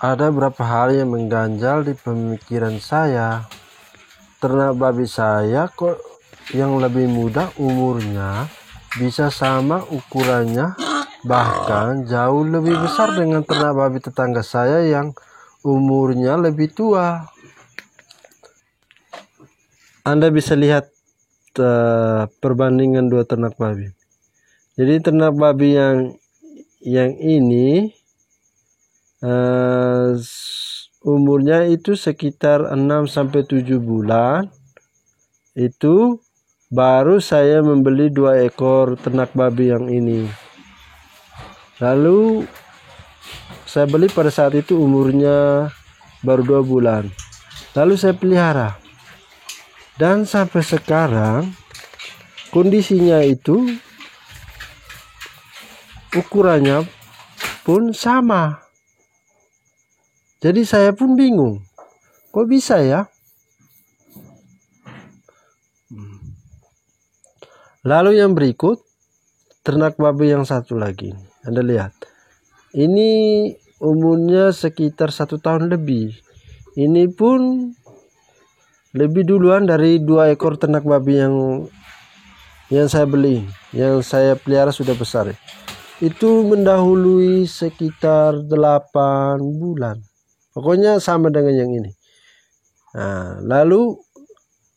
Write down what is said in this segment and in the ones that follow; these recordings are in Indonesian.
Ada beberapa hal yang mengganjal di pemikiran saya. Ternak babi saya kok yang lebih muda umurnya bisa sama ukurannya, bahkan jauh lebih besar dengan ternak babi tetangga saya yang umurnya lebih tua. Anda bisa lihat perbandingan dua ternak babi. Jadi ternak babi yang ini umurnya itu sekitar 6-7 bulan. Itu baru saya membeli 2 ekor ternak babi yang ini. Lalu saya beli pada saat itu umurnya baru 2 bulan. Lalu saya pelihara. Dan sampai sekarang kondisinya itu ukurannya pun sama. Jadi saya pun bingung. Kok bisa ya? Lalu yang berikut, ternak babi yang satu lagi. Anda lihat. Ini umurnya sekitar 1 tahun lebih. Ini pun lebih duluan dari 2 ekor ternak babi yang saya beli, yang saya pelihara sudah besar. Itu mendahului sekitar 8 bulan. Pokoknya sama dengan yang ini. Nah, lalu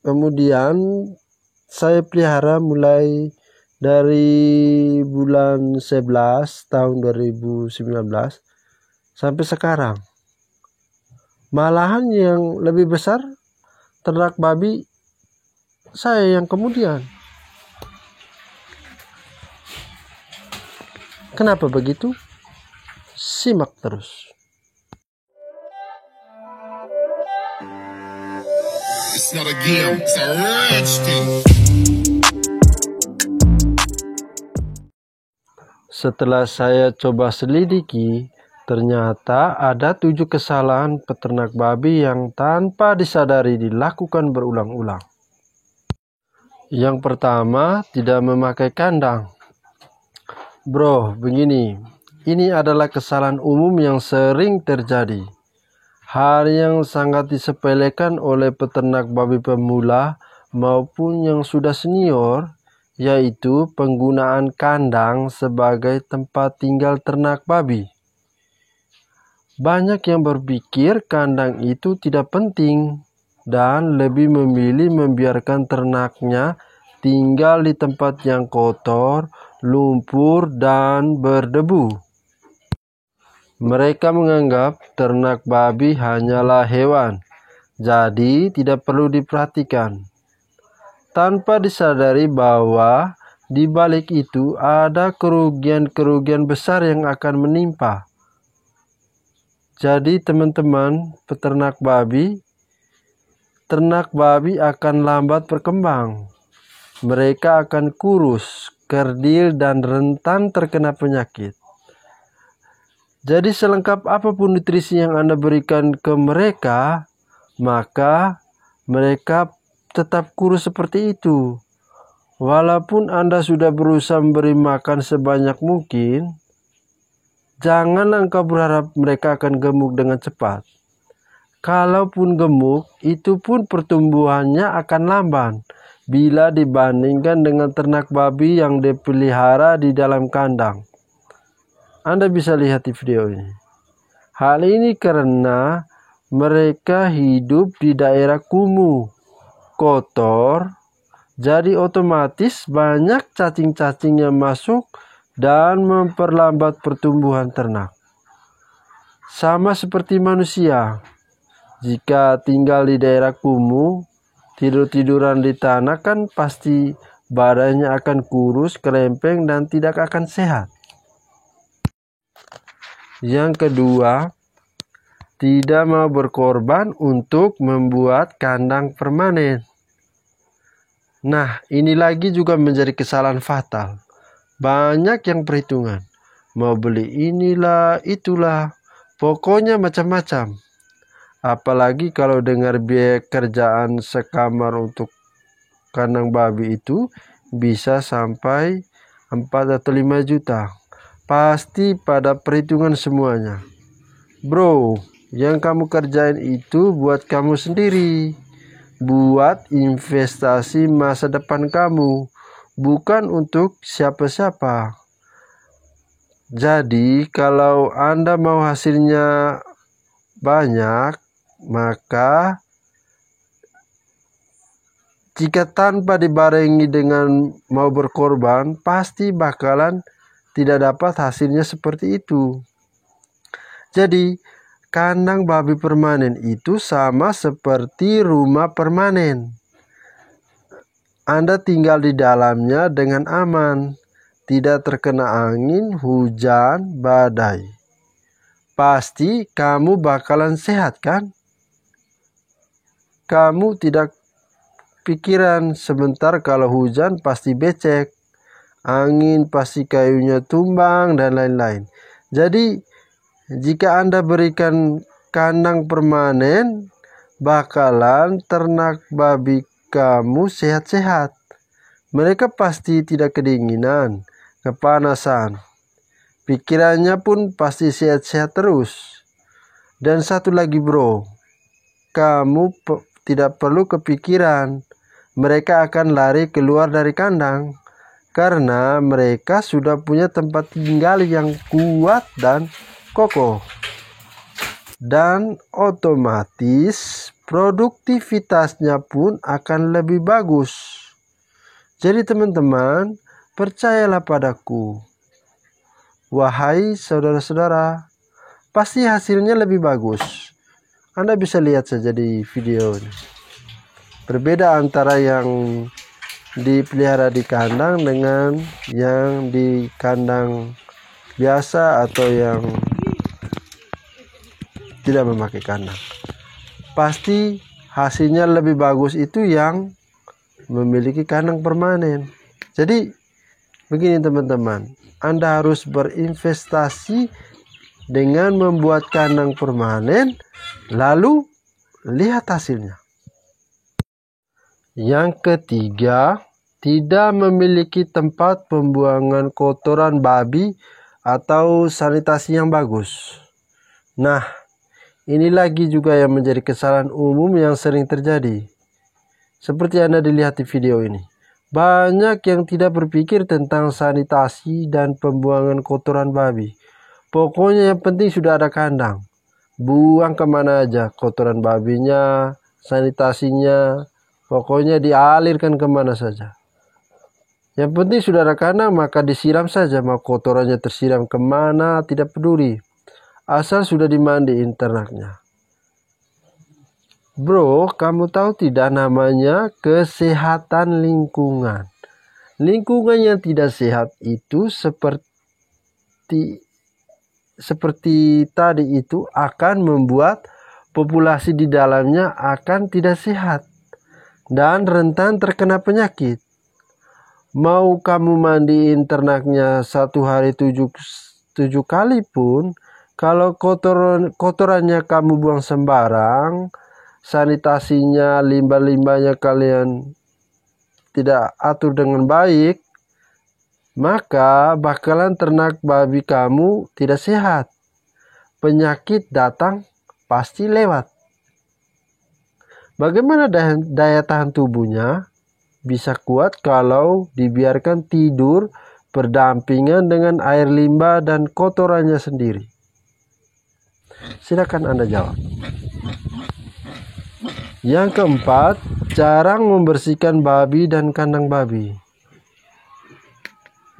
kemudian saya pelihara mulai dari bulan 11 tahun 2019 sampai sekarang. Malahan yang lebih besar ternak babi saya yang kemudian. Kenapa begitu? Simak terus. It's not a game, it's a rich thing. Setelah saya coba selidiki, ternyata ada 7 kesalahan peternak babi yang tanpa disadari dilakukan berulang-ulang. Yang pertama, tidak memakai kandang. Bro, begini, ini adalah kesalahan umum yang sering terjadi. Hal yang sangat disepelekan oleh peternak babi pemula maupun yang sudah senior, yaitu penggunaan kandang sebagai tempat tinggal ternak babi. Banyak yang berpikir kandang itu tidak penting dan lebih memilih membiarkan ternaknya tinggal di tempat yang kotor, lumpur, dan berdebu. Mereka menganggap ternak babi hanyalah hewan, jadi tidak perlu diperhatikan. Tanpa disadari bahwa di balik itu ada kerugian-kerugian besar yang akan menimpa. Jadi teman-teman peternak babi, ternak babi akan lambat berkembang. Mereka akan kurus, kerdil, dan rentan terkena penyakit. Jadi selengkap apapun nutrisi yang Anda berikan ke mereka, maka mereka tetap kurus seperti itu. Walaupun Anda sudah berusaha memberi makan sebanyak mungkin, janganlah engkau berharap mereka akan gemuk dengan cepat. Kalaupun gemuk, itu pun pertumbuhannya akan lamban bila dibandingkan dengan ternak babi yang dipelihara di dalam kandang. Anda bisa lihat di video ini. Hal ini karena mereka hidup di daerah kumuh, kotor, jadi otomatis banyak cacing-cacing yang masuk dan memperlambat pertumbuhan ternak. Sama seperti manusia, jika tinggal di daerah kumuh, tidur-tiduran di tanah kan pasti badannya akan kurus, kerempeng, dan tidak akan sehat. Yang kedua, tidak mau berkorban untuk membuat kandang permanen. Nah, ini lagi juga menjadi kesalahan fatal. Banyak yang perhitungan. Mau beli inilah, itulah. Pokoknya macam-macam. Apalagi kalau dengar biaya kerjaan sekamar untuk kandang babi itu bisa sampai 4 atau 5 juta. Pasti pada perhitungan semuanya. Bro, yang kamu kerjain itu buat kamu sendiri, buat investasi masa depan kamu, bukan untuk siapa-siapa. Jadi kalau Anda mau hasilnya banyak, maka jika tanpa dibarengi dengan mau berkorban, pasti bakalan tidak dapat hasilnya seperti itu. Jadi, kandang babi permanen itu sama seperti rumah permanen. Anda tinggal di dalamnya dengan aman, tidak terkena angin, hujan, badai. Pasti kamu bakalan sehat, kan? Kamu tidak pikiran sebentar kalau hujan pasti becek, angin pasti kayunya tumbang, dan lain-lain. Jadi, jika Anda berikan kandang permanen, bakalan ternak babi kamu sehat-sehat. Mereka pasti tidak kedinginan, kepanasan. Pikirannya pun pasti sehat-sehat terus. Dan satu lagi bro, kamu tidak perlu kepikiran mereka akan lari keluar dari kandang. Karena mereka sudah punya tempat tinggal yang kuat dan kokoh, dan otomatis produktivitasnya pun akan lebih bagus. Jadi teman-teman, percayalah padaku, wahai saudara-saudara, pasti hasilnya lebih bagus. Anda bisa lihat saja di video ini. Berbeda antara yang dipelihara di kandang dengan yang di kandang biasa atau yang tidak memakai kandang. Pasti hasilnya lebih bagus itu yang memiliki kandang permanen. Jadi begini teman-teman, Anda harus berinvestasi dengan membuat kandang permanen, lalu lihat hasilnya. Yang ketiga, tidak memiliki tempat pembuangan kotoran babi atau sanitasi yang bagus. Nah, ini lagi juga yang menjadi kesalahan umum yang sering terjadi. Seperti Anda dilihat di video ini. Banyak yang tidak berpikir tentang sanitasi dan pembuangan kotoran babi. Pokoknya yang penting sudah ada kandang. Buang kemana aja kotoran babinya, sanitasinya, pokoknya dialirkan kemana saja. Yang penting sudah ada kandang, maka disiram saja. Mau kotorannya tersiram kemana, tidak peduli. Asal sudah dimandiin ternaknya. Bro, kamu tahu tidak namanya kesehatan lingkungan. Lingkungan yang tidak sehat itu seperti tadi itu akan membuat populasi di dalamnya akan tidak sehat dan rentan terkena penyakit. Mau kamu mandiin ternaknya 1 hari 7 kali pun, kalau kotorannya kamu buang sembarang, sanitasinya, limbah-limbahnya kalian tidak atur dengan baik, maka bakalan ternak babi kamu tidak sehat. Penyakit datang pasti lewat. Bagaimana daya tahan tubuhnya? Bisa kuat kalau dibiarkan tidur berdampingan dengan air limbah dan kotorannya sendiri. Silakan Anda jawab. Yang keempat, jarang membersihkan babi dan kandang babi.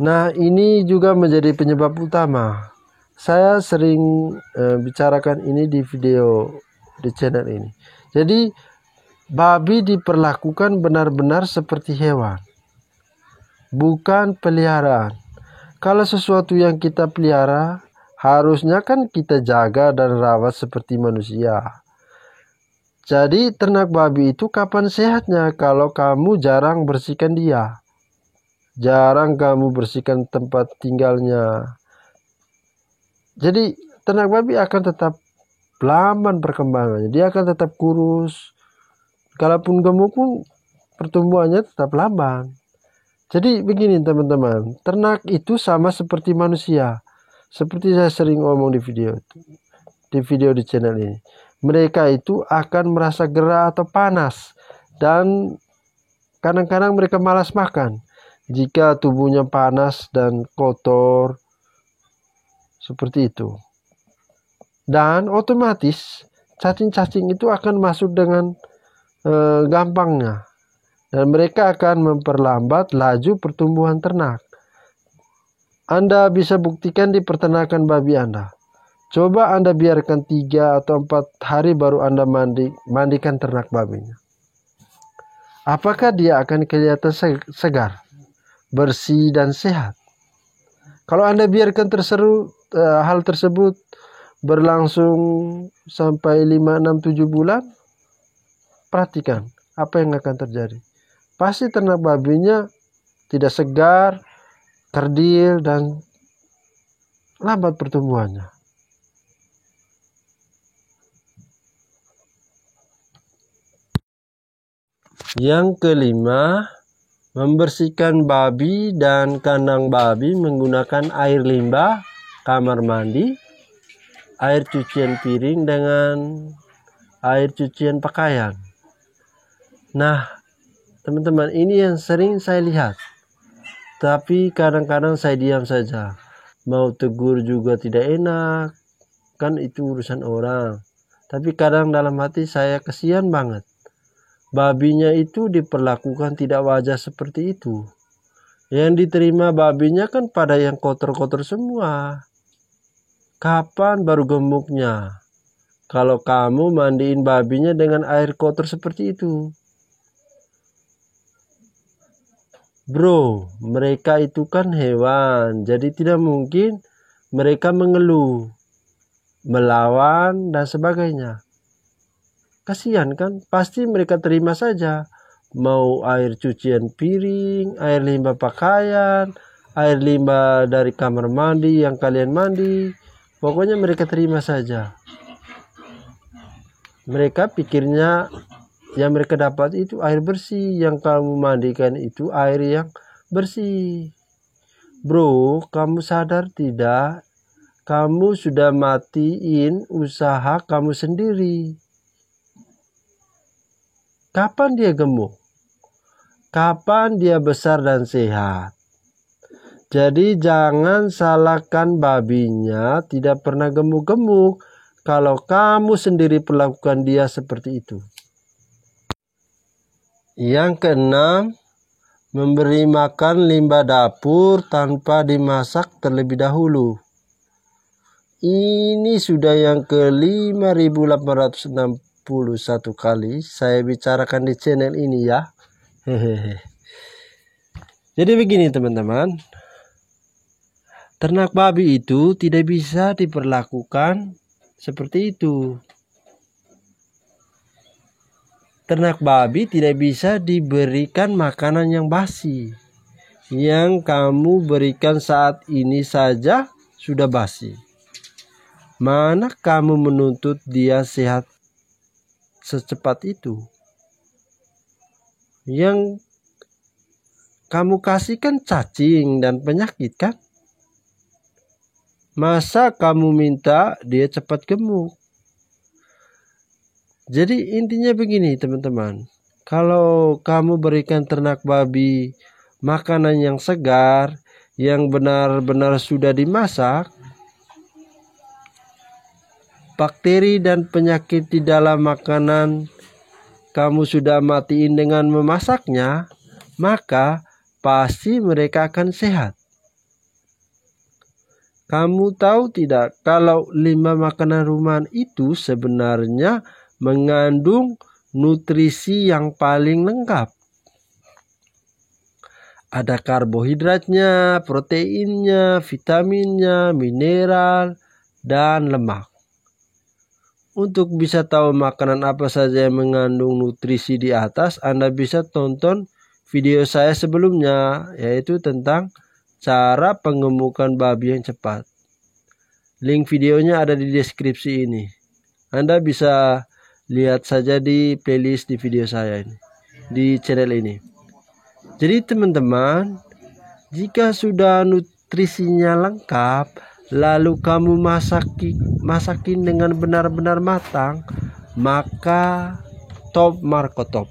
Nah, ini juga menjadi penyebab utama. Saya sering bicarakan ini di video di channel ini. Jadi, babi diperlakukan benar-benar seperti hewan, bukan peliharaan. Kalau sesuatu yang kita pelihara, harusnya kan kita jaga dan rawat seperti manusia. Jadi ternak babi itu kapan sehatnya kalau kamu jarang bersihkan dia? Jarang kamu bersihkan tempat tinggalnya. Jadi ternak babi akan tetap lamban perkembangannya. Dia akan tetap kurus. Kalaupun gemuk pun pertumbuhannya tetap lamban. Jadi begini teman-teman, ternak itu sama seperti manusia. Seperti saya sering ngomong di video itu. di video di channel ini. Mereka itu akan merasa gerah atau panas, dan kadang-kadang mereka malas makan jika tubuhnya panas dan kotor seperti itu. Dan otomatis cacing-cacing itu akan masuk dengan gampangnya, dan mereka akan memperlambat laju pertumbuhan ternak. Anda bisa buktikan di peternakan babi Anda. Coba Anda biarkan 3 atau 4 hari baru Anda mandikan ternak babinya. Apakah dia akan kelihatan segar, bersih, dan sehat? Kalau Anda biarkan hal tersebut berlangsung sampai 5, 6, 7 bulan, perhatikan apa yang akan terjadi. Pasti ternak babinya tidak segar, kerdil, dan lambat pertumbuhannya. Yang kelima, membersihkan babi dan kandang babi menggunakan air limbah kamar mandi, air cucian piring, dengan air cucian pakaian. Nah, teman-teman, ini yang sering saya lihat, tapi kadang-kadang saya diam saja. Mau tegur juga tidak enak, kan itu urusan orang. Tapi kadang dalam hati saya kesian banget. Babinya itu diperlakukan tidak wajar seperti itu. Yang diterima babinya kan pada yang kotor-kotor semua. Kapan baru gemuknya? Kalau kamu mandiin babinya dengan air kotor seperti itu. Bro, mereka itu kan hewan, jadi tidak mungkin mereka mengeluh, melawan, dan sebagainya. Kasihan kan? Pasti mereka terima saja. Mau air cucian piring, air limbah pakaian, air limbah dari kamar mandi yang kalian mandi, pokoknya mereka terima saja. Mereka pikirnya yang mereka dapat itu air bersih, yang kamu mandikan itu air yang bersih. Bro, kamu sadar tidak? Kamu sudah matiin usaha kamu sendiri. Kapan dia gemuk? Kapan dia besar dan sehat? Jadi jangan salahkan babinya tidak pernah gemuk-gemuk kalau kamu sendiri perlakukan dia seperti itu. Yang keenam, memberi makan limbah dapur tanpa dimasak terlebih dahulu. Ini sudah yang ke-5.861 kali saya bicarakan di channel ini ya. Jadi begini teman-teman, ternak babi itu tidak bisa diperlakukan seperti itu. Ternak babi tidak bisa diberikan makanan yang basi. Yang kamu berikan saat ini saja sudah basi. Mana kamu menuntut dia sehat secepat itu? Yang kamu kasihkan cacing dan penyakit kan? Masa kamu minta dia cepat gemuk? Jadi intinya begini teman-teman, kalau kamu berikan ternak babi makanan yang segar, yang benar-benar sudah dimasak, bakteri dan penyakit di dalam makanan kamu sudah matiin dengan memasaknya, maka pasti mereka akan sehat. Kamu tahu tidak kalau limbah makanan rumahan itu sebenarnya mengandung nutrisi yang paling lengkap. Ada karbohidratnya, proteinnya, vitaminnya, mineral, dan lemak. Untuk bisa tahu makanan apa saja yang mengandung nutrisi di atas, Anda bisa tonton video saya sebelumnya, yaitu tentang cara pengemukan babi yang cepat. Link videonya ada di deskripsi ini. Anda bisa lihat saja di playlist di video saya ini, di channel ini. Jadi teman-teman, jika sudah nutrisinya lengkap, lalu kamu masakin dengan benar-benar matang, maka top Marco top.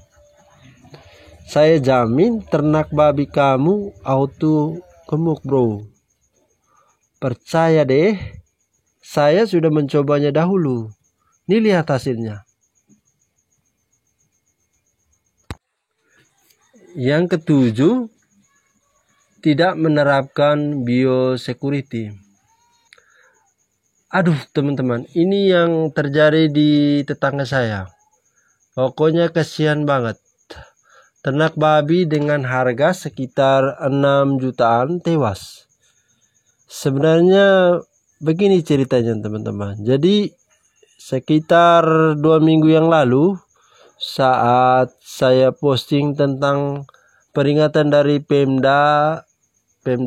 Saya jamin ternak babi kamu auto gemuk, bro. Percaya deh, saya sudah mencobanya dahulu. Nih, lihat hasilnya. Yang ketujuh, tidak menerapkan biosecurity. Aduh teman-teman, ini yang terjadi di tetangga saya. Pokoknya kasihan banget. Ternak babi dengan harga sekitar 6 jutaan tewas. Sebenarnya begini ceritanya teman-teman. Jadi sekitar 2 minggu yang lalu, saat saya posting tentang peringatan dari Pemda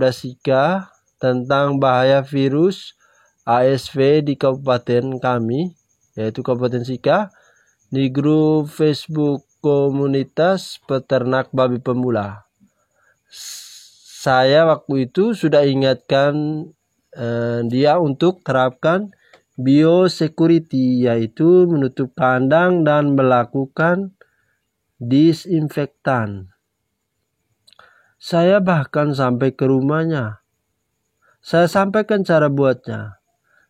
Sika tentang bahaya virus ASV di kabupaten kami, yaitu Kabupaten Sika, di grup Facebook komunitas peternak babi pemula. Saya waktu itu sudah ingatkan dia untuk terapkan biosecurity, yaitu menutup kandang dan melakukan disinfektan. Saya bahkan sampai ke rumahnya. Saya sampaikan cara buatnya.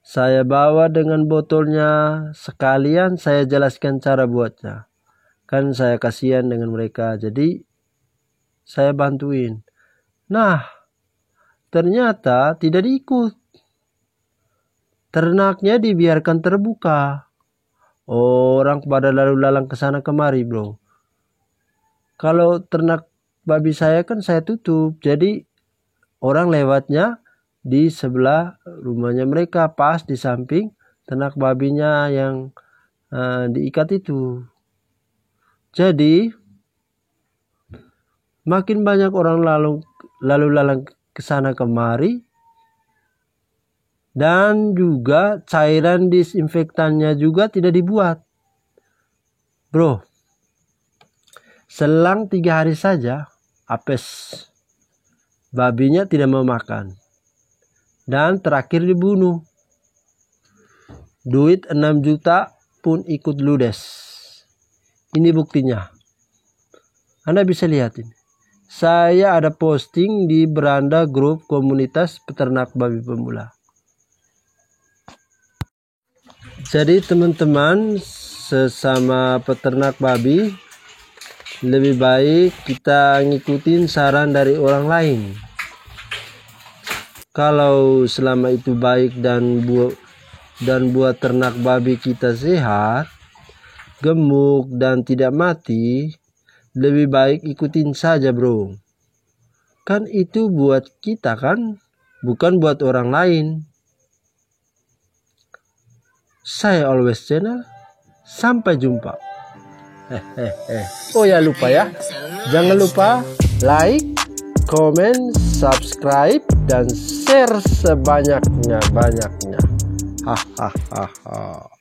Saya bawa dengan botolnya, sekalian saya jelaskan cara buatnya. Kan saya kasihan dengan mereka, jadi saya bantuin. Nah, ternyata tidak diikut. Ternaknya dibiarkan terbuka. Orang pada lalu lalang ke sana kemari, bro. Kalau ternak babi saya kan saya tutup, jadi orang lewatnya di sebelah rumahnya mereka, pas di samping ternak babinya yang diikat itu. Jadi makin banyak orang lalu lalang ke sana kemari, dan juga cairan disinfektannya juga tidak dibuat, bro. Selang 3 hari saja apes, babinya tidak mau makan dan terakhir dibunuh. Duit 6 juta pun ikut ludes. Ini buktinya. Anda bisa lihat ini. Saya ada posting di beranda grup komunitas peternak babi pemula. Jadi teman-teman, sesama peternak babi, lebih baik kita ngikutin saran dari orang lain. Kalau selama itu baik dan buat ternak babi kita sehat, gemuk dan tidak mati, lebih baik ikutin saja, bro. Kan itu buat kita kan, bukan buat orang lain. Saya Always Channel, sampai jumpa. Oh ya, lupa ya, jangan lupa like, komen, subscribe, dan share sebanyak-banyaknya. Hahaha.